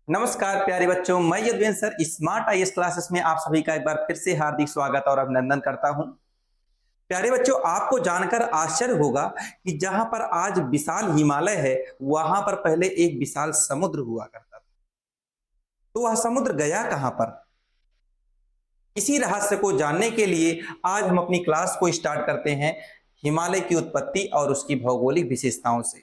नमस्कार प्यारे बच्चों, मैं यदवेंद्र सर स्मार्ट आईएएस क्लासेस में आप सभी का एक बार फिर से हार्दिक स्वागत और अभिनंदन करता हूं। प्यारे बच्चों, आपको जानकर आश्चर्य होगा कि जहां पर आज विशाल हिमालय है, वहां पर पहले एक विशाल समुद्र हुआ करता था। तो वह समुद्र गया कहां पर? इसी रहस्य को जानने के लिए आज हम अपनी क्लास को स्टार्ट करते हैं हिमालय की उत्पत्ति और उसकी भौगोलिक विशेषताओं से।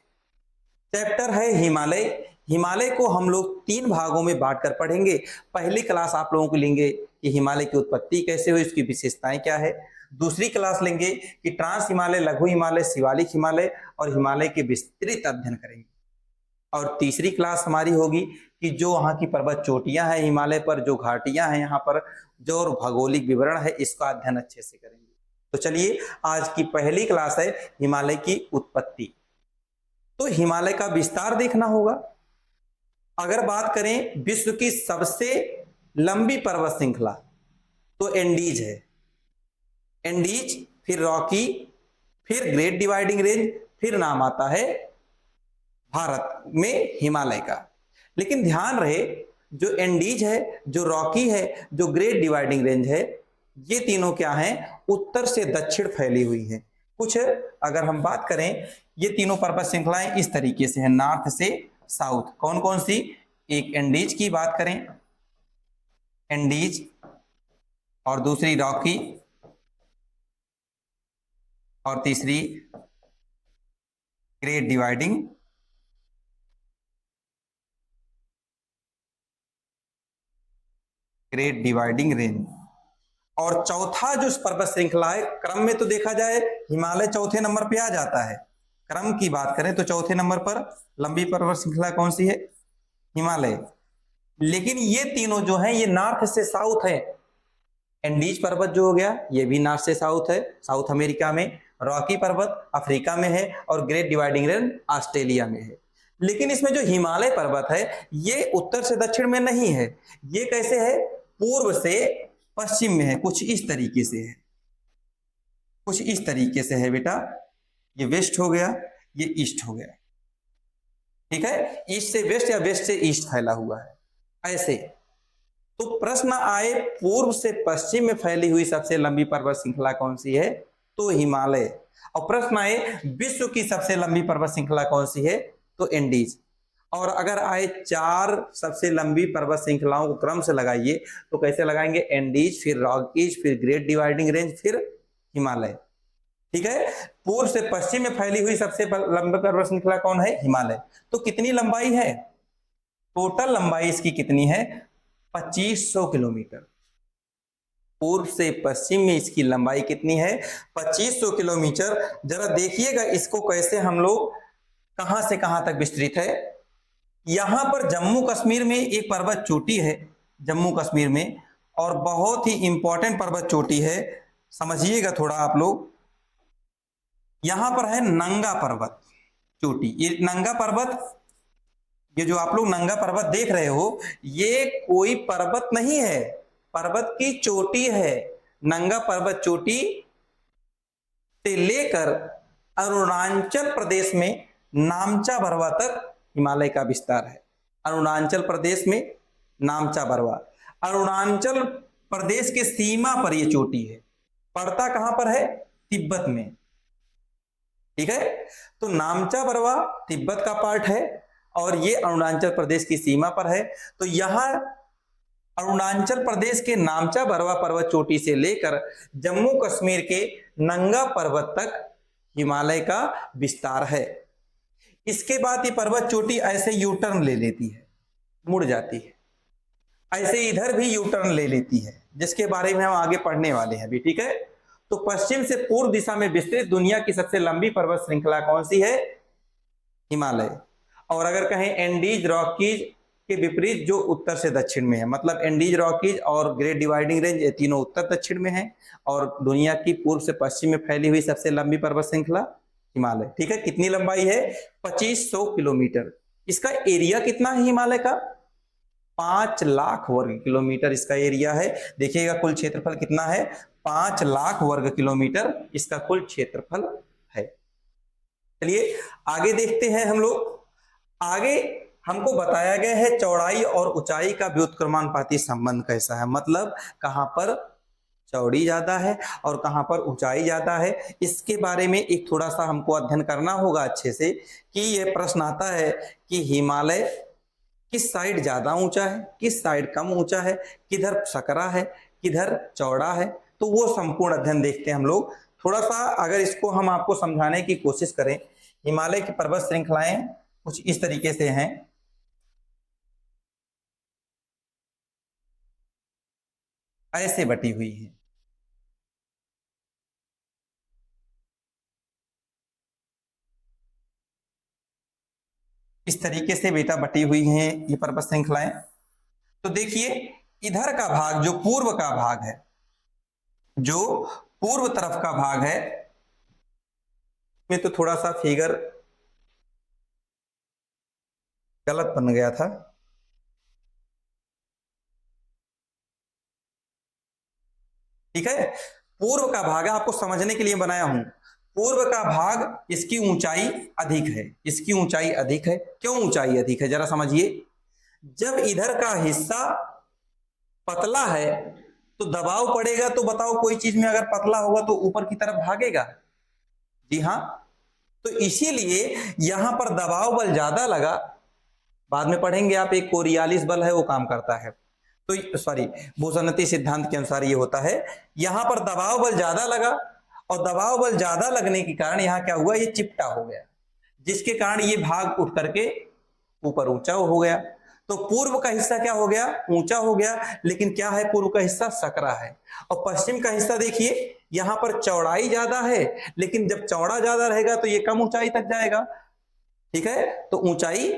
चैप्टर है हिमालय। हिमालय को हम लोग तीन भागों में बांटकर पढ़ेंगे। पहली क्लास आप लोगों को लेंगे कि हिमालय की उत्पत्ति कैसे हुई, उसकी विशेषताएं क्या है। दूसरी क्लास लेंगे कि ट्रांस हिमालय, लघु हिमालय, शिवालिक हिमालय और हिमालय के विस्तृत अध्ययन करेंगे। और तीसरी क्लास हमारी होगी कि जो वहाँ की पर्वत चोटियां हैं हिमालय पर, जो घाटियां हैं यहाँ पर, जो और भौगोलिक विवरण है, इसका अध्ययन अच्छे से करेंगे। तो चलिए, आज की पहली क्लास है हिमालय की उत्पत्ति। तो हिमालय का विस्तार देखना होगा। अगर बात करें विश्व की सबसे लंबी पर्वत श्रृंखला, तो एंडीज है। एंडीज, फिर रॉकी, फिर ग्रेट डिवाइडिंग रेंज, फिर नाम आता है भारत में हिमालय का। लेकिन ध्यान रहे, जो एंडीज है, जो रॉकी है, जो ग्रेट डिवाइडिंग रेंज है, ये तीनों क्या हैं? उत्तर से दक्षिण फैली हुई हैं। कुछ अगर हम बात करें, ये तीनों पर्वत श्रृंखलाएं इस तरीके से हैं, नॉर्थ से साउथ। कौन कौन सी? एक एंडीज की बात करें, एंडीज, और दूसरी रॉकी, और तीसरी ग्रेट डिवाइडिंग रेंज। और चौथा जो पर्वत श्रृंखला है, क्रम में तो देखा जाए हिमालय चौथे नंबर पे आ जाता है। क्रम की बात करें तो चौथे नंबर पर लंबी पर्वत श्रृंखला कौन सी है? हिमालय। लेकिन ये तीनों जो हैं, ये नॉर्थ से साउथ है। एंडीज पर्वत जो हो गया, ये भी नॉर्थ से साउथ है, साउथ अमेरिका में। रॉकी पर्वत अफ्रीका में है, और ग्रेट डिवाइडिंग रेंज ऑस्ट्रेलिया में है। लेकिन इसमें जो हिमालय पर्वत है, ये उत्तर से दक्षिण में नहीं है। ये कैसे है? पूर्व से पश्चिम में है। कुछ इस तरीके से है, कुछ इस तरीके से है बेटा। ये वेस्ट हो गया, ये ईस्ट हो गया। ठीक है, ईस्ट से वेस्ट या वेस्ट से ईस्ट फैला हुआ है ऐसे। तो प्रश्न आए, पूर्व से पश्चिम में फैली हुई सबसे लंबी पर्वत श्रृंखला कौन सी है? तो हिमालय। और प्रश्न आए, विश्व की सबसे लंबी पर्वत श्रृंखला कौन सी है? तो एंडीज। और अगर आए चार सबसे लंबी पर्वत श्रृंखलाओं को क्रम से लगाइए, तो कैसे लगाएंगे? एंडीज, फिर रॉकीज, फिर ग्रेट डिवाइडिंग रेंज, फिर हिमालय। ठीक है, पूर्व से पश्चिम में फैली हुई सबसे लंबी पर्वत श्रृंखला कौन है? हिमालय। तो कितनी लंबाई है? टोटल लंबाई इसकी कितनी है? 2500 किलोमीटर। पूर्व से पश्चिम में इसकी लंबाई कितनी है? 2500 किलोमीटर। जरा देखिएगा इसको कैसे हम लोग कहां से कहां तक विस्तृत है। यहां पर जम्मू कश्मीर में एक पर्वत चोटी है, जम्मू कश्मीर में, और बहुत ही इंपॉर्टेंट पर्वत चोटी है, समझिएगा थोड़ा आप लोग। यहां पर है नंगा पर्वत चोटी। ये नंगा पर्वत, ये जो आप लोग नंगा पर्वत देख रहे हो, ये कोई पर्वत नहीं है, पर्वत की चोटी है। नंगा पर्वत चोटी से लेकर अरुणाचल प्रदेश में नामचा बरवा तक हिमालय का विस्तार है। अरुणाचल प्रदेश में नामचा बरवा, अरुणाचल प्रदेश के सीमा पर यह चोटी है। पड़ता कहां पर है? तिब्बत में। ठीक है, तो नामचा बरवा तिब्बत का पार्ट है, और ये अरुणाचल प्रदेश की सीमा पर है। तो यहां अरुणाचल प्रदेश के नामचा बरवा पर्वत चोटी से लेकर जम्मू कश्मीर के नंगा पर्वत तक हिमालय का विस्तार है। इसके बाद ये पर्वत चोटी ऐसे यू टर्न ले लेती है, मुड़ जाती है, ऐसे इधर भी यू टर्न ले लेती है, जिसके बारे में हम आगे पढ़ने वाले हैं अभी। ठीक है, तो पश्चिम से पूर्व दिशा में विस्तृत दुनिया की सबसे लंबी पर्वत श्रृंखला कौन सी है? हिमालय। और अगर कहें एंडीज रॉकीज के विपरीत, जो उत्तर से दक्षिण में है, मतलब एंडीज रॉकीज और ग्रेट डिवाइडिंग रेंज, ये तीनों उत्तर दक्षिण में है। और दुनिया की पूर्व से पश्चिम में फैली हुई सबसे लंबी पर्वत श्रृंखला हिमालय। ठीक है, कितनी लंबाई है? 2500 किलोमीटर। इसका एरिया कितना है हिमालय का? 5 लाख वर्ग किलोमीटर इसका एरिया है। देखिएगा कुल क्षेत्रफल कितना है? 5 लाख वर्ग किलोमीटर इसका कुल क्षेत्रफल है। चलिए आगे देखते हैं हम लोग। आगे हमको बताया गया है चौड़ाई और ऊंचाई का व्युत्क्रमानुपाती संबंध कैसा है, मतलब कहां पर चौड़ी ज्यादा है और कहां पर ऊंचाई ज्यादा है, इसके बारे में एक थोड़ा सा हमको अध्ययन करना होगा अच्छे से। कि ये प्रश्न आता है कि हिमालय किस साइड ज्यादा ऊंचा है, किस साइड कम ऊंचा है, किधर सकरा है, किधर चौड़ा है, तो वो संपूर्ण अध्ययन देखते हैं हम लोग। थोड़ा सा अगर इसको हम आपको समझाने की कोशिश करें, हिमालय की पर्वत श्रृंखलाएं कुछ इस तरीके से हैं। ऐसे बटी हुई है, इस तरीके से बेटा बटी हुई हैं ये पर्वत श्रृंखलाएं। तो देखिए, इधर का भाग जो पूर्व का भाग है, जो पूर्व तरफ का भाग है, में तो थोड़ा सा फिगर गलत बन गया था। ठीक है, पूर्व का भाग है, आपको समझने के लिए बनाया हूं। पूर्व का भाग इसकी ऊंचाई अधिक है, इसकी ऊंचाई अधिक है। क्यों ऊंचाई अधिक है जरा समझिए। जब इधर का हिस्सा पतला है तो दबाव पड़ेगा, तो बताओ कोई चीज में अगर पतला होगा तो ऊपर की तरफ भागेगा। जी हाँ, तो इसीलिए यहां पर दबाव बल ज्यादा लगा। बाद में पढ़ेंगे आप, एक कोरियालिस बल है वो काम करता है, तो सॉरी भूसन्नति सिद्धांत के अनुसार ये होता है। यहां पर दबाव बल ज्यादा लगा और दबाव बल ज्यादा लगने के कारण यहां क्या हुआ, ये चिपटा हो गया, जिसके कारण ये भाग उठ करके ऊपर ऊंचा हो गया। तो पूर्व का हिस्सा क्या हो गया, ऊंचा हो गया। लेकिन क्या है, पूर्व का हिस्सा सकरा है। और पश्चिम का हिस्सा देखिए, यहां पर चौड़ाई ज्यादा है, लेकिन जब चौड़ा ज्यादा रहेगा तो ये कम ऊंचाई तक जाएगा। ठीक है, तो ऊंचाई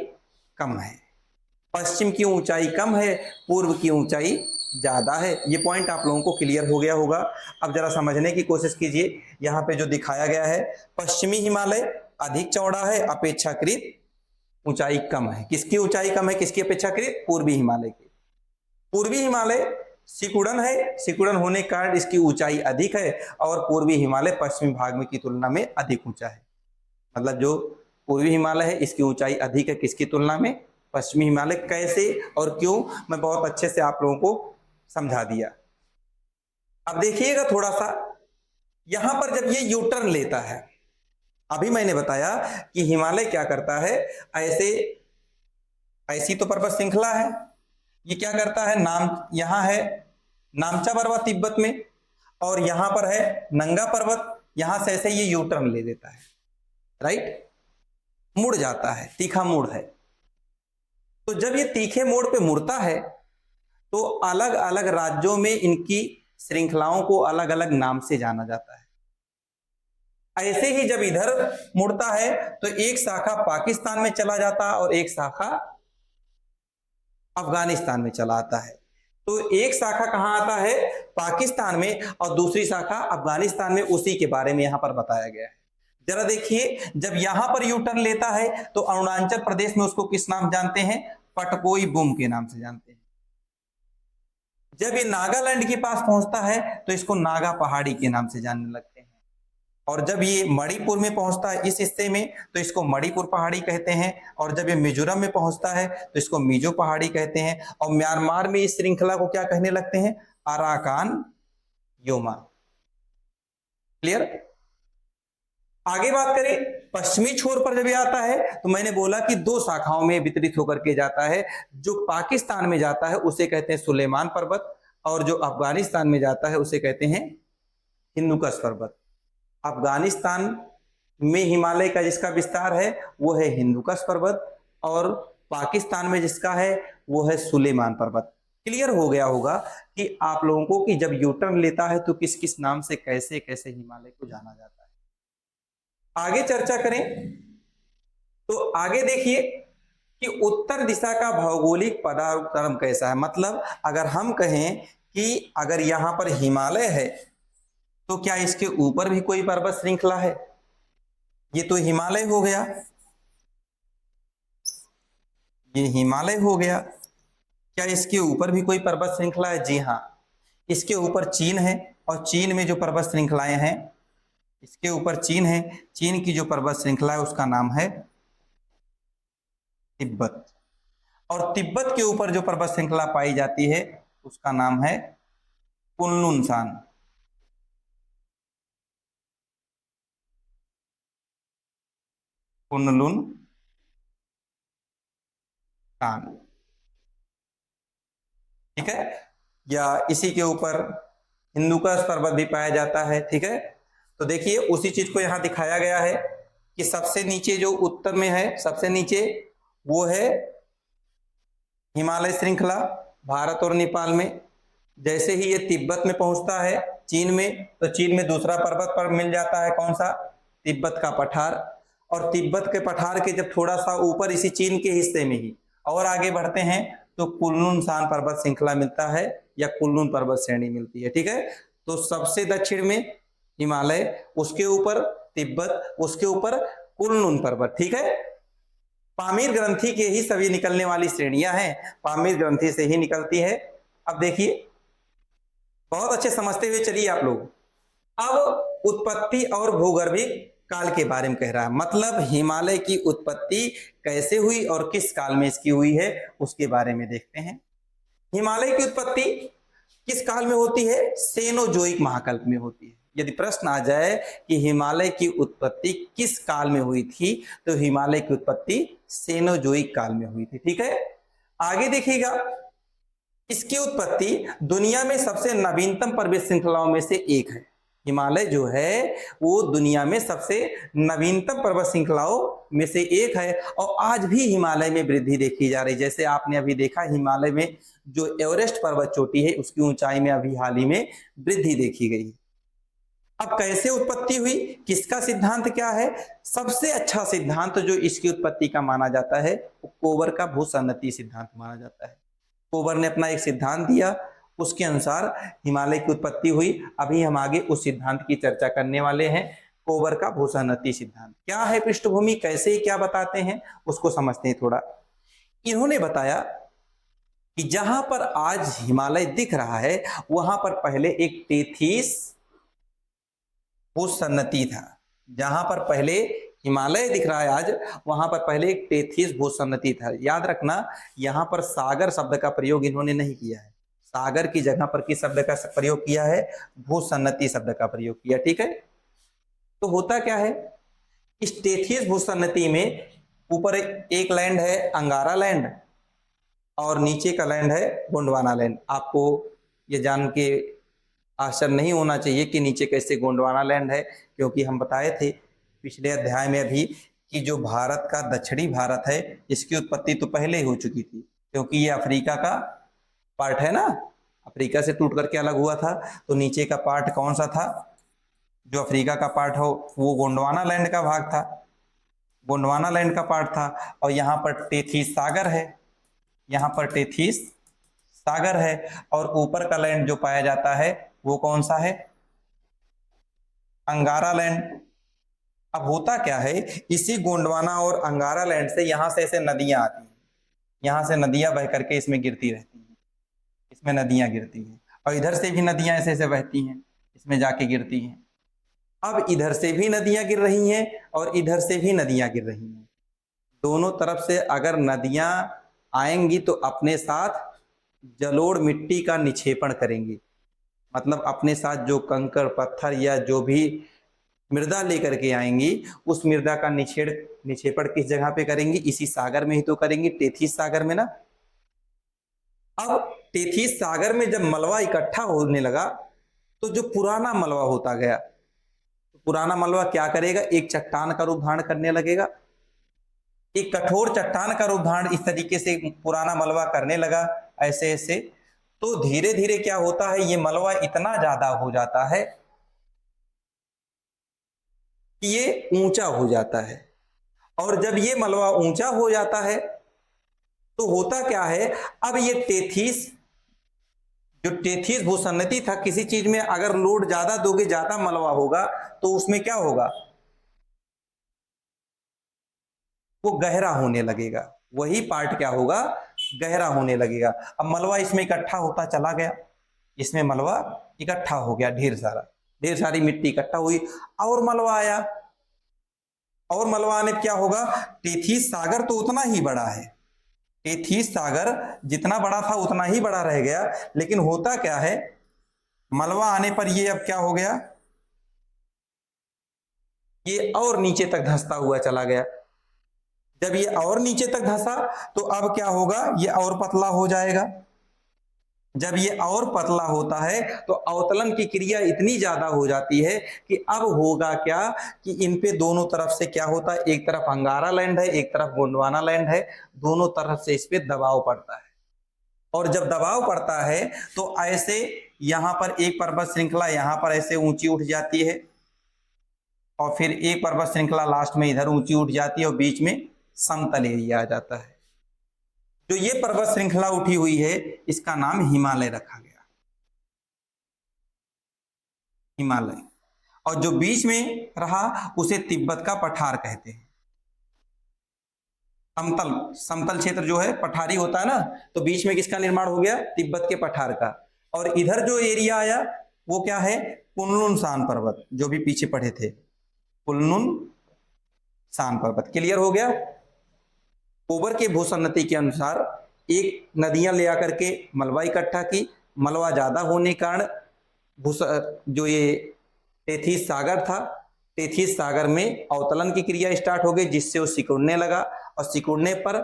कम है, पश्चिम की ऊंचाई कम है, पूर्व की ऊंचाई ज्यादा है। ये पॉइंट आप लोगों को क्लियर हो गया होगा। अब जरा समझने की कोशिश कीजिए। यहाँ पे जो दिखाया गया है, पश्चिमी हिमालय अधिक चौड़ा है, अपेक्षाकृत ऊंचाई कम है। किसकी ऊंचाई कम है, किसकी अपेक्षाकृत, पूर्वी हिमालय की। पूर्वी हिमालय सिकुड़न है, सिकुड़न होने के कारण इसकी ऊंचाई अधिक है, और पूर्वी हिमालय पश्चिमी भाग में की तुलना में अधिक ऊंचा है। मतलब जो पूर्वी हिमालय है इसकी ऊंचाई अधिक है किसकी तुलना में, पश्चिमी हिमालय। कैसे और क्यों, मैं बहुत अच्छे से आप लोगों को समझा दिया। अब देखिएगा थोड़ा सा, यहां पर जब ये यू टर्न लेता है, अभी मैंने बताया कि हिमालय क्या करता है, ऐसे ऐसी तो पर्वत श्रृंखला है, ये क्या करता है, नाम यहां है नामचा पर्वत तिब्बत में, और यहां पर है नंगा पर्वत, यहां से ऐसे ये यू टर्न ले देता है, राइट, मुड़ जाता है, तीखा मोड़ है। तो जब ये तीखे मोड़ पे मुड़ता है तो अलग अलग राज्यों में इनकी श्रृंखलाओं को अलग अलग नाम से जाना जाता है। ऐसे ही जब इधर मुड़ता है तो एक शाखा पाकिस्तान में चला जाता है और एक शाखा अफगानिस्तान में चला आता है। तो एक शाखा कहां आता है, पाकिस्तान में, और दूसरी शाखा अफगानिस्तान में। उसी के बारे में यहां पर बताया गया है। जरा देखिए, जब यहां पर यू टर्न लेता है तो अरुणाचल प्रदेश में उसको किस नाम जानते हैं, पटकोई बुम के नाम से जानते हैं। जब ये नागालैंड के पास पहुंचता है तो इसको नागा पहाड़ी के नाम से जानने लगते हैं। और जब ये मणिपुर में पहुंचता है इस हिस्से में तो इसको मणिपुर पहाड़ी कहते हैं। और जब ये मिजोरम में पहुंचता है तो इसको मिजो पहाड़ी कहते हैं। और म्यांमार में इस श्रृंखला को क्या कहने लगते हैं, अराकान योमा। क्लियर। आगे बात करें, पश्चिमी छोर पर जब ये आता है तो मैंने बोला कि दो शाखाओं में वितरित होकर के जाता है। जो पाकिस्तान में जाता है उसे कहते हैं सुलेमान पर्वत, और जो अफगानिस्तान में जाता है उसे कहते हैं हिंदुकुश पर्वत। अफगानिस्तान में हिमालय का जिसका विस्तार है वो है हिंदुकुश पर्वत, और पाकिस्तान में जिसका है वो है सुलेमान पर्वत। क्लियर हो गया होगा कि आप लोगों को कि जब यू टर्न लेता है तो किस किस नाम से कैसे कैसे हिमालय को जाना जाता है। आगे चर्चा करें तो आगे देखिए कि उत्तर दिशा का भौगोलिक पदानुक्रम कैसा है। मतलब अगर हम कहें कि अगर यहां पर हिमालय है तो क्या इसके ऊपर भी कोई पर्वत श्रृंखला है, ये तो हिमालय हो गया, ये हिमालय हो गया। क्या इसके ऊपर भी कोई पर्वत श्रृंखला है, जी हाँ, इसके ऊपर चीन है, और चीन में जो पर्वत श्रृंखलाएं हैं, इसके ऊपर चीन है, चीन की जो पर्वत श्रृंखला है उसका नाम है तिब्बत। और तिब्बत के ऊपर जो पर्वत श्रृंखला पाई जाती है उसका नाम है कुनलुन सान। कुनलुन सान, ठीक है। या इसी के ऊपर हिंदुकुश पर्वत भी पाया जाता है, ठीक है। तो देखिए उसी चीज को यहां दिखाया गया है कि सबसे नीचे जो उत्तर में है, सबसे नीचे वो है हिमालय श्रृंखला भारत और नेपाल में। जैसे ही ये तिब्बत में पहुंचता है चीन में, तो चीन में दूसरा पर्वत पर मिल जाता है कौन सा, तिब्बत का पठार। और तिब्बत के पठार के जब थोड़ा सा ऊपर इसी चीन के हिस्से में ही और आगे बढ़ते हैं तो कुनलुन सान पर्वत श्रृंखला मिलता है या कुनलुन पर्वत श्रेणी मिलती है, ठीक है। तो सबसे दक्षिण में हिमालय, उसके ऊपर तिब्बत, उसके ऊपर कुनलुन पर्वत, ठीक है। पामीर ग्रंथि के ही सभी निकलने वाली श्रेणियां हैं, पामीर ग्रंथि से ही निकलती है। अब देखिए बहुत अच्छे समझते हुए चलिए आप लोग। अब उत्पत्ति और भूगर्भिक काल के बारे में कह रहा है, मतलब हिमालय की उत्पत्ति कैसे हुई और किस काल में इसकी हुई है उसके बारे में देखते हैं। हिमालय की उत्पत्ति किस काल में होती है, सेनोजोइक महाकल्प में होती है। यदि प्रश्न आ जाए कि हिमालय की उत्पत्ति किस काल में हुई थी, तो हिमालय की उत्पत्ति सेनोजोइक काल में हुई थी, ठीक है। आगे देखिएगा, इसकी उत्पत्ति दुनिया में सबसे नवीनतम पर्वत श्रृंखलाओं में से एक है। हिमालय जो है वो दुनिया में सबसे नवीनतम पर्वत श्रृंखलाओं में से एक है और आज भी हिमालय में वृद्धि देखी जा रही। जैसे आपने अभी देखा हिमालय में जो एवरेस्ट पर्वत चोटी है उसकी ऊंचाई में अभी हाल ही में वृद्धि देखी गई। अब कैसे उत्पत्ति हुई, किसका सिद्धांत क्या है, सबसे अच्छा सिद्धांत जो इसकी उत्पत्ति का माना जाता है वो कोबर का भूसन्नति सिद्धांत माना जाता है। कोबर ने अपना एक सिद्धांत दिया, उसके अनुसार हिमालय की उत्पत्ति हुई। अभी हम आगे उस सिद्धांत की चर्चा करने वाले हैं। कोबर का भूसन्नति सिद्धांत क्या है, पृष्ठभूमि कैसे क्या बताते हैं उसको समझते हैं थोड़ा। इन्होंने बताया कि जहां पर आज हिमालय दिख रहा है वहां पर पहले एक टेथीस भूसन्नति था। जहां पर पहले हिमालय दिख रहा है आज वहां पर पहले एक टेथीस भूसन्नति था। याद रखना यहां पर सागर शब्द का प्रयोग इन्होंने नहीं किया है, सागर की जगह पर किस शब्द का प्रयोग किया है, भूसन्नति शब्द का प्रयोग किया, ठीक है। तो होता क्या है, इस टेथीस भूसन्नति में ऊपर एक लैंड है अंगारा लैंड और नीचे का लैंड है गोंडवाना लैंड। आपको ये जान के आश्चर्य नहीं होना चाहिए कि नीचे कैसे गोंडवाना लैंड है, क्योंकि हम बताए थे पिछले अध्याय में भी कि जो भारत का दक्षिणी भारत है इसकी उत्पत्ति तो पहले ही हो चुकी थी, क्योंकि ये अफ्रीका का पार्ट है ना, अफ्रीका से टूट करके अलग हुआ था। तो नीचे का पार्ट कौन सा था, जो अफ्रीका का पार्ट हो वो गोंडवाना लैंड का भाग था, गोंडवाना लैंड का पार्ट था। और यहाँ पर टेथीस सागर है, यहाँ पर टेथीस सागर है और ऊपर का लैंड जो पाया जाता है वो कौन सा है, अंगारा लैंड। अब होता क्या है, इसी गोंडवाना और अंगारा लैंड से यहां से ऐसे नदियां आती हैं, यहां से नदियां बह करके इसमें गिरती रहती हैं, इसमें नदियां गिरती हैं और इधर से भी नदियां ऐसे ऐसे बहती हैं इसमें जाके गिरती हैं। अब इधर से भी नदियां गिर रही हैं और इधर से भी नदियां गिर रही हैं। दोनों तरफ से अगर नदियां आएंगी तो अपने साथ जलोढ़ मिट्टी का निक्षेपण करेंगी, मतलब अपने साथ जो कंकड़ पत्थर या जो भी मृदा लेकर के आएंगी उस मृदा का निक्षेपण किस जगह पे करेंगी, इसी सागर में ही तो करेंगी, टेथीस सागर में ना। अब टेथीस सागर में जब मलबा इकट्ठा होने लगा तो जो पुराना मलबा होता गया, तो पुराना मलबा क्या करेगा, एक चट्टान का रूप धारण करने लगेगा, एक कठोर चट्टान का रूप धारण इस तरीके से पुराना मलबा करने लगा ऐसे ऐसे। तो धीरे धीरे क्या होता है, ये मलबा इतना ज्यादा हो जाता है कि ये ऊंचा हो जाता है। और जब ये मलबा ऊंचा हो जाता है तो होता क्या है, अब ये टेथीस जो टेथीस भूसन्नति था, किसी चीज में अगर लोड ज्यादा दोगे ज्यादा मलबा होगा तो उसमें क्या होगा, वो गहरा होने लगेगा, वही पार्ट क्या होगा, गहरा होने लगेगा। अब मलबा इसमें इकट्ठा होता चला गया, इसमें मलबा इकट्ठा हो गया, ढेर सारी मिट्टी इकट्ठा हुई और मलबा आया, और मलबा आने क्या होगा, टेथीस सागर तो उतना ही बड़ा है, टेथीस सागर जितना बड़ा था उतना ही बड़ा रह गया, लेकिन होता क्या है, मलबा आने पर ये अब क्या हो गया, ये और नीचे तक धंसता हुआ चला गया। जब ये और नीचे तक धंसा तो अब क्या होगा, ये और पतला हो जाएगा। जब ये और पतला होता है तो अवतलन की क्रिया इतनी ज्यादा हो जाती है कि अब होगा क्या कि इन पे दोनों तरफ से क्या होता है, एक तरफ अंगारा लैंड है, एक तरफ गोंडवाना लैंड है, दोनों तरफ से इस पे दबाव पड़ता है। और जब दबाव पड़ता है तो ऐसे यहां पर एक पर्वत श्रृंखला यहां पर ऐसे ऊंची उठ जाती है, और फिर एक पर्वत श्रृंखला लास्ट में इधर ऊंची उठ जाती है, और बीच में समतल एरिया आ जाता है। जो ये पर्वत श्रृंखला उठी हुई है इसका नाम हिमालय रखा गया, हिमालय। और जो बीच में रहा उसे तिब्बत का पठार कहते हैं। समतल समतल क्षेत्र जो है पठारी होता है ना, तो बीच में किसका निर्माण हो गया, तिब्बत के पठार का। और इधर जो एरिया आया वो क्या है, कुनलुन शान पर्वत, जो भी पीछे पढ़े थे, कुनलुन शान पर्वत। क्लियर हो गया। कोबर के भूसन्नति के अनुसार एक नदियां ले आकर के मलबा इकट्ठा की, मलबा ज्यादा होने के कारण जो ये टेथीस सागर था, टेथीस सागर में अवतलन की क्रिया स्टार्ट हो गई, जिससे वो सिकुड़ने लगा, और सिकुड़ने पर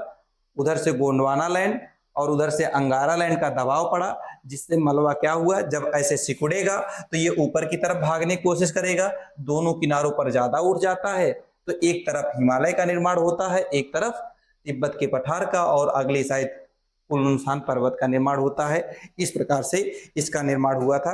उधर से गोंडवाना लैंड और उधर से अंगारा लैंड का दबाव पड़ा, जिससे मलबा क्या हुआ, जब ऐसे सिकुड़ेगा तो ये ऊपर की तरफ भागने की कोशिश करेगा, दोनों किनारों पर ज्यादा उठ जाता है, तो एक तरफ हिमालय का निर्माण होता है, एक तरफ तिब्बत के पठार का, और अगली साइड कुनलुन पर्वत का निर्माण होता है। इस प्रकार से इसका निर्माण हुआ था।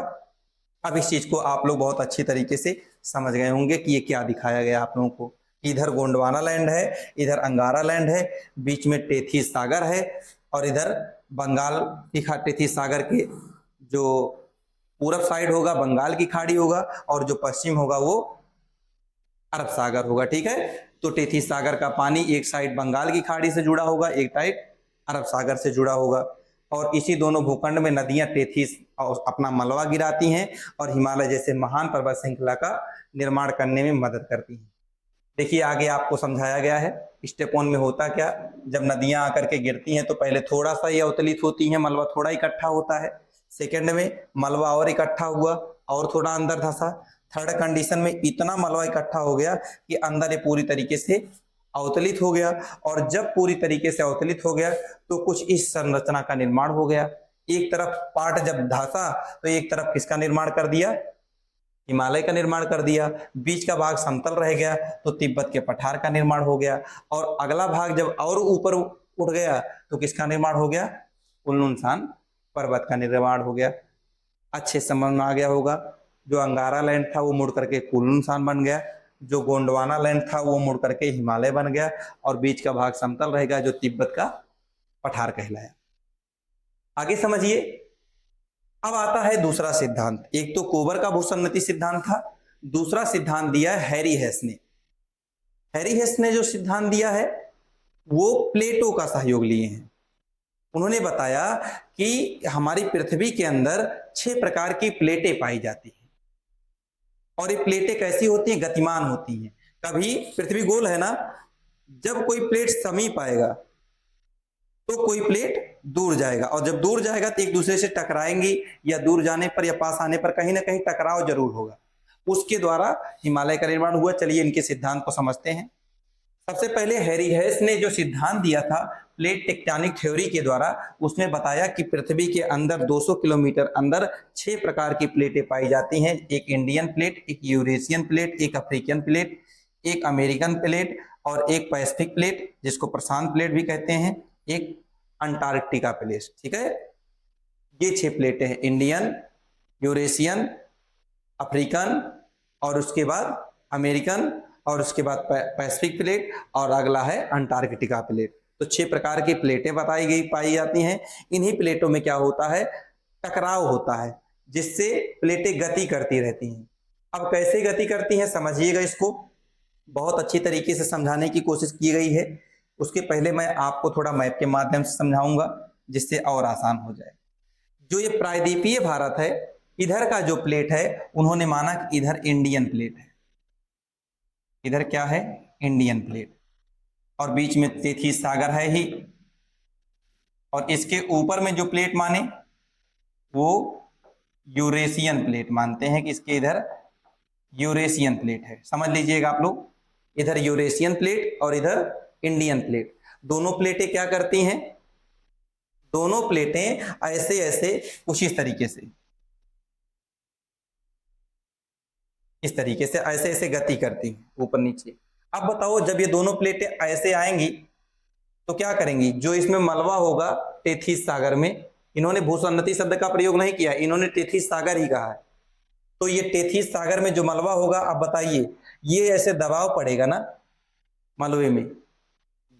अब इस चीज को आप लोग बहुत अच्छी तरीके से समझ गए होंगे कि ये क्या दिखाया गया आप लोगों को। इधर गोंडवाना लैंड है, इधर अंगारा लैंड है, बीच में टेथीस सागर है, और इधर बंगाल की टेथीस सागर के जो पूरब साइड होगा बंगाल की खाड़ी होगा, और जो पश्चिम होगा वो अरब सागर होगा। ठीक है, तो टेथीस सागर का पानी एक साइड बंगाल की खाड़ी से जुड़ा होगा, एक साइड अरब सागर से जुड़ा होगा, और इसी दोनों भूखंड में नदियां टेथीस अपना मलबा गिराती हैं और हिमालय जैसे महान पर्वत श्रृंखला का निर्माण करने में मदद करती हैं। देखिए आगे आपको समझाया गया है स्टेप 1 में होता क्या, जब नदियां आकर के गिरती हैं तो पहले थोड़ा सा ये अवतलित होती हैं, मलबा थोड़ा इकट्ठा होता है, सेकेंड में मलबा और इकट्ठा हुआ और थोड़ा अंदर धंसा, थर्ड कंडीशन में इतना मलबा इकट्ठा हो गया कि अंदर ये पूरी तरीके से अवतलित हो गया, और जब पूरी तरीके से अवतलित हो गया तो कुछ इस संरचना का निर्माण हो गया। एक तरफ पार्ट जब धंसा तो एक तरफ किसका निर्माण कर दिया, हिमालय का निर्माण कर दिया, बीच का भाग समतल रह गया तो तिब्बत के पठार का निर्माण हो गया, और अगला भाग जब और ऊपर उठ गया तो किसका निर्माण हो गया, कुनलुन शान पर्वत का निर्माण हो गया। अच्छे समझ में आ गया होगा। जो अंगारा लैंड था वो मुड़ करके कुनलुन शान बन गया, जो गोंडवाना लैंड था वो मुड़ करके हिमालय बन गया, और बीच का भाग समतल रहेगा जो तिब्बत का पठार कहलाया। आगे समझिए। अब आता है दूसरा सिद्धांत। एक तो कोबर का भूसन्नति सिद्धांत था, दूसरा सिद्धांत दिया है हैरी हेस ने। हैरी हेस ने जो सिद्धांत दिया है वो प्लेटो का सहयोग लिए हैं। उन्होंने बताया कि हमारी पृथ्वी के अंदर 6 प्रकार की प्लेटें पाई जाती हैं, और ये प्लेटें कैसी होती हैं, गतिमान होती हैं। कभी पृथ्वी गोल है ना, जब कोई प्लेट समीप आएगा तो कोई प्लेट दूर जाएगा, और जब दूर जाएगा तो एक दूसरे से टकराएंगी, या दूर जाने पर या पास आने पर कहीं ना कहीं टकराव जरूर होगा। उसके द्वारा हिमालय का निर्माण हुआ। चलिए इनके सिद्धांत को समझते हैं। सबसे पहले हैरी हेस ने जो सिद्धांत दिया था प्लेट टेक्टोनिक थ्योरी के द्वारा, उसने बताया कि पृथ्वी के अंदर 200 किलोमीटर अंदर 6 प्रकार की प्लेटें पाई जाती हैं। एक इंडियन प्लेट, एक यूरेशियन प्लेट, एक अफ्रीकन प्लेट, एक अमेरिकन प्लेट, और एक पैसिफिक प्लेट जिसको प्रशांत प्लेट भी कहते हैं, एक अंटार्कटिका प्लेट। ठीक है, ये 6 प्लेटें हैं, इंडियन, यूरेशियन, अफ्रीकन, और उसके बाद अमेरिकन, और उसके बाद पैसिफिक प्लेट, और अगला है अंटार्कटिका प्लेट। तो 6 प्रकार की प्लेटें पाई जाती हैं। इन्हीं प्लेटों में क्या होता है, टकराव होता है, जिससे प्लेटें गति करती रहती हैं। अब कैसे गति करती हैं समझिएगा, इसको बहुत अच्छी तरीके से समझाने की कोशिश की गई है। उसके पहले मैं आपको थोड़ा मैप के माध्यम से समझाऊंगा जिससे और आसान हो जाए। जो ये प्रायद्वीपीय भारत है, इधर का जो प्लेट है उन्होंने माना कि इधर इंडियन प्लेट है, इधर क्या है, इंडियन प्लेट, और बीच में तेथीस सागर है ही, और इसके ऊपर में जो प्लेट माने वो यूरेशियन प्लेट मानते हैं कि इसके इधर यूरेशियन प्लेट है। समझ लीजिएगा आप लोग, इधर यूरेशियन प्लेट और इधर इंडियन प्लेट। दोनों प्लेटें क्या करती हैं, दोनों प्लेटें ऐसे ऐसे कुछ इस तरीके से, इस तरीके से ऐसे ऐसे गति करती हैं ऊपर नीचे। अब बताओ जब ये दोनों प्लेटें ऐसे आएंगी तो क्या करेंगी, जो इसमें मलबा होगा टेथिस सागर में, इन्होंने भूसन्नति शब्द का प्रयोग नहीं किया, इन्होंने टेथिस सागर ही कहा है। तो ये टेथिस सागर में जो मलबा होगा, आप बताइए ये ऐसे दबाव पड़ेगा ना मलबे में,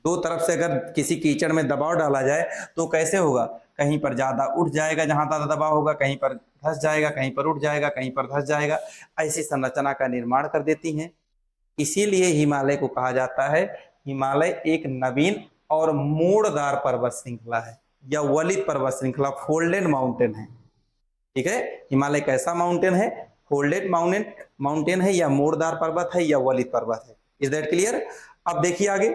दो तरफ से अगर किसी कीचड़ में दबाव डाला जाए तो कैसे होगा, कहीं पर ज्यादा उठ जाएगा जहां ज्यादा दबाव होगा, कहीं पर धंस जाएगा, कहीं पर उठ जाएगा, कहीं पर धंस जाएगा, ऐसी संरचना का निर्माण कर देती हैं। इसीलिए हिमालय को कहा जाता है, हिमालय एक नवीन और मोड़दार पर्वत श्रृंखला है या वलित पर्वत श्रृंखला, फोल्डेड माउंटेन है। ठीक है, हिमालय कैसा माउंटेन है, फोल्डेड माउंटेन है या मोड़दार पर्वत है या वलित पर्वत है। Is that clear. अब देखिए आगे,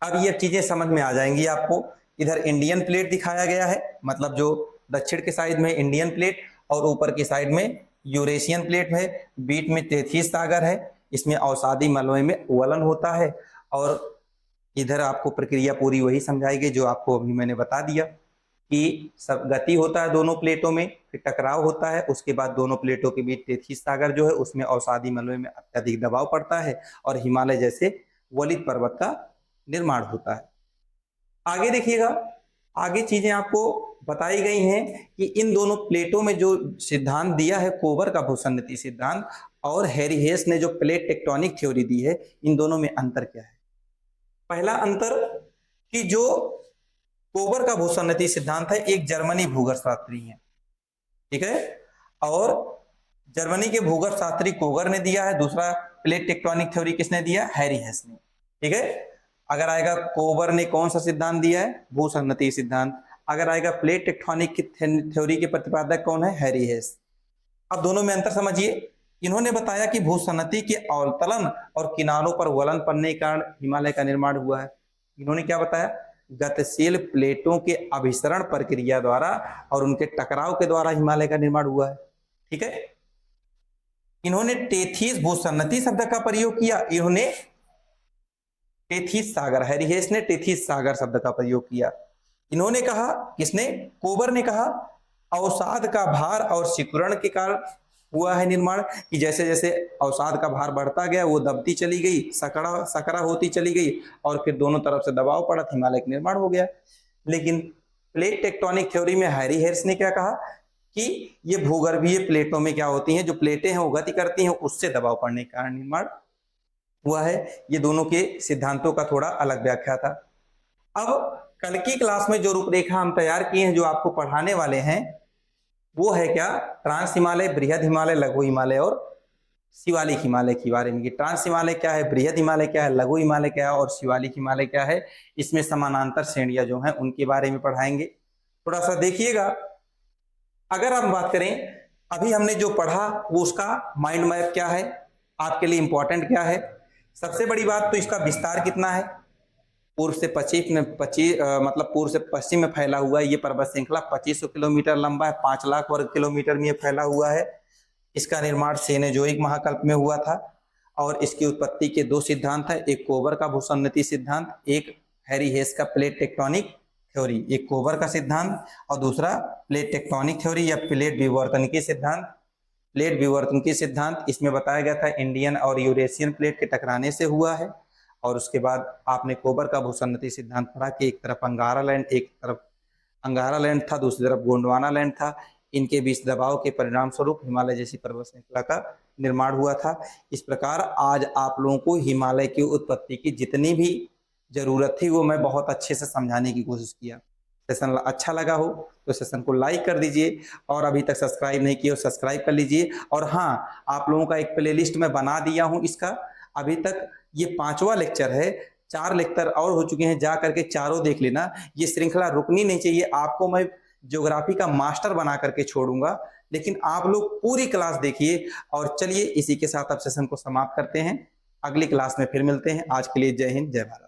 अब ये चीजें समझ में आ जाएंगी आपको। इधर इंडियन प्लेट दिखाया गया है, मतलब जो दक्षिण के साइड में इंडियन प्लेट और ऊपर की साइड में यूरेशियन प्लेट है, बीच में टेथिस सागर है, इसमें अवसादी मलबे में वलन होता है। और इधर आपको प्रक्रिया पूरी वही समझाई गई जो आपको अभी मैंने बता दिया कि सब गति होता है दोनों प्लेटों में, फिर टकराव होता है, उसके बाद दोनों प्लेटों के बीच टेथिस सागर जो है उसमें अवसादी मलबे में अत्यधिक दबाव पड़ता है और हिमालय जैसे वलित पर्वत का निर्माण होता है। आगे देखिएगा, आगे चीजें आपको बताई गई हैं कि इन दोनों प्लेटों में जो सिद्धांत दिया है कोबर का भूसन्नति सिद्धांत और हैरी हेस ने जो प्लेट टेक्टोनिक थ्योरी दी है, इन दोनों में अंतर क्या है। पहला अंतर कि जो कोबर का भूसन्नति सिद्धांत है एक जर्मनी भूगर्भशास्त्री है, ठीक है, और जर्मनी के भूगर्भशास्त्री कोबर ने दिया है, दूसरा प्लेट टेक्टोनिक थ्योरी किसने दिया, हैरी हेस ने। ठीक है, अगर आएगा कोबर ने कौन सा सिद्धांत दिया है, भूसन्नति सिद्धांत, अगर आएगा प्लेट टेक्टोनिक की थ्योरी के प्रतिपादक कौन है, हैरी हेस। अब दोनों में अंतर समझिए। इन्होंने बताया कि भूसन्नति के अवतलन और किनारों पर वलन पड़ने के कारण हिमालय का निर्माण हुआ है। इन्होंने क्या बताया, गतिशील प्लेटों के अभिसरण प्रक्रिया द्वारा और उनके टकराव के द्वारा हिमालय का निर्माण हुआ है। ठीक है, इन्होंने टेथिस भूसन्नति शब्द का प्रयोग किया, इन्होंने टेथिस सागर, हैरी हेस ने टेथिस सागर शब्द का प्रयोग किया। इन्होंने कहा, किसने, कोबर ने कहा, अवसाद का भार और सिकुड़न के कारण हुआ है निर्माण, कि जैसे जैसे अवसाद का भार बढ़ता गया वो दबती चली गई, सकरा होती चली गई और फिर दोनों तरफ से दबाव पड़ा, हिमालय का निर्माण हो गया। लेकिन प्लेट टेक्टोनिक थ्योरी में हैरी हेस ने क्या कहा कि ये भूगर्भीय प्लेटों में क्या होती हैं, जो प्लेटें हैं वो गति करती हैं, उससे दबाव पड़ने के कारण निर्माण हुआ है। ये दोनों के सिद्धांतों का थोड़ा अलग व्याख्या था। अब कल की क्लास में जो रूपरेखा हम तैयार किए हैं, जो आपको पढ़ाने वाले हैं, वो है क्या, ट्रांस हिमालय, बृहद हिमालय, लघु हिमालय और शिवालिक हिमालय के बारे में। ट्रांस हिमालय क्या है, बृहद हिमालय क्या है, लघु हिमालय क्या है और शिवालिक हिमालय क्या है, इसमें समानांतर श्रेणियां जो हैं उनके बारे में पढ़ाएंगे। थोड़ा सा देखिएगा। अगर हम बात करें, अभी हमने जो पढ़ा वो उसका माइंड मैप क्या है, आपके लिए इंपॉर्टेंट क्या है। सबसे बड़ी बात तो इसका विस्तार कितना है, पूर्व से पश्चिम में मतलब पूर्व से पश्चिम में फैला हुआ है। ये पर्वत श्रृंखला 2500 किलोमीटर लंबा है, 5 लाख वर्ग किलोमीटर में फैला हुआ है। इसका निर्माण सेनेजोइक महाकल्प में हुआ था और इसकी उत्पत्ति के दो सिद्धांत है, एक कोबर का भूसन्नति सिद्धांत, एक हैरी हेस का प्लेट टेक्टोनिक थ्योरी। एक कोबर का सिद्धांत और दूसरा प्लेट टेक्टोनिक थ्योरी या प्लेट विवर्तनिकी सिद्धांत। प्लेट विवर्तनिकी सिद्धांत इसमें बताया गया था इंडियन और यूरेशियन प्लेट के टकराने से हुआ है। और उसके बाद आपने कोबर का भूसन्नति सिद्धांत पढ़ा कि एक तरफ अंगारा लैंड, एक तरफ अंगारा लैंड था, दूसरी तरफ गोंडवाना लैंड था। इनके बीच दबाव के परिणाम स्वरूप हिमालय जैसी पर्वत श्रृंखला का निर्माण हुआ था। इस प्रकार आज आप लोगों को हिमालय की उत्पत्ति की जितनी भी जरूरत थी वो मैं बहुत अच्छे से समझाने की कोशिश किया। सेशन अच्छा लगा हो तो सेशन को लाइक कर दीजिए और अभी तक सब्सक्राइब नहीं किया हो सब्सक्राइब कर लीजिए। और हाँ, आप लोगों का एक प्लेलिस्ट में बना दिया हूँ इसका, अभी तक ये 5वां लेक्चर है, 4 लेक्चर और हो चुके हैं, जा करके चारों देख लेना। ये श्रृंखला रुकनी नहीं चाहिए। आपको मैं ज्योग्राफी का मास्टर बना करके छोड़ूंगा, लेकिन आप लोग पूरी क्लास देखिए। और चलिए इसी के साथ अब सेशन को समाप्त करते हैं, अगली क्लास में फिर मिलते हैं। आज के लिए जय हिंद, जय भारत।